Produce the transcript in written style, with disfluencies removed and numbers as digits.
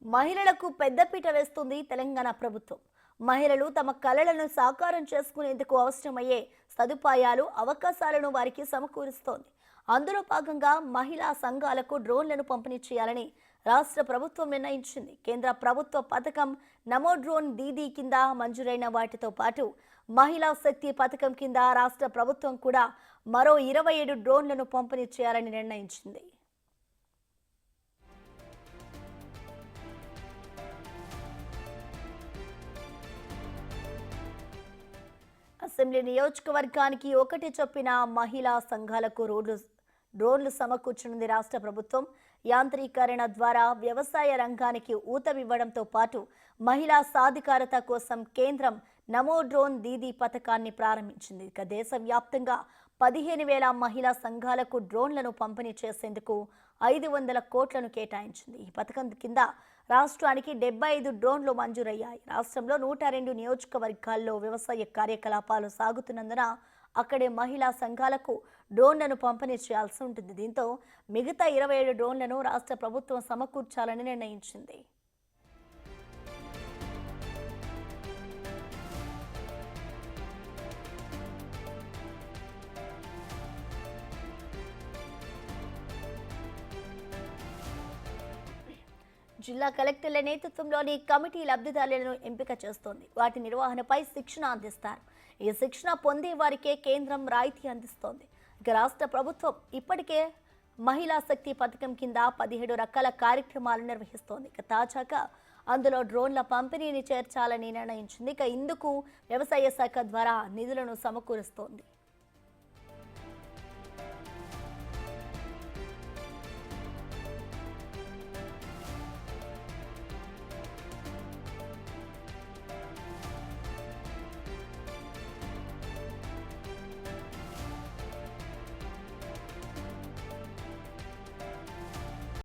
మహిళలకు పెద్దపీట వేస్తుంది తెలంగాణ ప్రభుత్వం. మహిళలు తమ కలలను సాకారం చేసుకునేందుకు అవసరమయ్యే సదుపాయాలు, అవకాశాలను వారికి సమకూరుస్తోంది. అందులో భాగంగా మహిళా సంఘాలకు డ్రోన్లను పంపిణీ చేయాలని రాష్ట్ర ప్రభుత్వం నిర్ణయించింది. కేంద్ర ప్రభుత్వ పథకం నమో డ్రోన్ దీదీ కింద మంజూరైన వాటితో పాటు మహిళా శక్తి పథకం కింద రాష్ట్ర ప్రభుత్వం కూడా మరో 27 డ్రోన్లను పంపిణీ చేయాలని నిర్ణయించింది. అసెంబ్లీ నియోజకవర్గానికి ఒకటి చొప్పున మహిళా సంఘాలకు డ్రోన్లు సమకూర్చనుంది రాష్ట్ర ప్రభుత్వం. యాంత్రీకరణ ద్వారా వ్యవసాయ రంగానికి ఊతమివ్వడంతో పాటు మహిళా సాధికారత కోసం కేంద్రం నమో డ్రోన్ దీదీ పథకాన్ని ప్రారంభించింది. ఇక దేశవ్యాప్తంగా 15,000 మహిళా సంఘాలకు డ్రోన్లను పంపిణీ చేసేందుకు 500 కోట్లను కేటాయించింది. ఈ పథకం కింద రాష్ట్రానికి 75 డ్రోన్లు మంజూరయ్యాయి. రాష్ట్రంలో 102 నియోజకవర్గాల్లో వ్యవసాయ కార్యకలాపాలు సాగుతున్నందున అక్కడే మహిళా సంఘాలకు డ్రోన్లను పంపిణీ చేయాల్సి ఉంటుంది. దీంతో మిగతా 27 డ్రోన్లను రాష్ట్ర ప్రభుత్వం సమకూర్చాలని నిర్ణయించింది. జిల్లా కలెక్టర్ల నేతృత్వంలోని కమిటీ లబ్ధిదారులను ఎంపిక చేస్తోంది. వాటి నిర్వహణపై శిక్షణ అందిస్తారు. ఈ శిక్షణ పొందే వారికే కేంద్రం రాయితీ అందిస్తోంది. ఇక రాష్ట్ర ప్రభుత్వం ఇప్పటికే మహిళా శక్తి పథకం కింద 17 రకాల కార్యక్రమాలు నిర్వహిస్తోంది. ఇక తాజాగా అందులో డ్రోన్ల పంపిణీని చేర్చాలని నిర్ణయించింది. ఇక ఇందుకు వ్యవసాయ శాఖ ద్వారా నిధులను సమకూరుస్తోంది.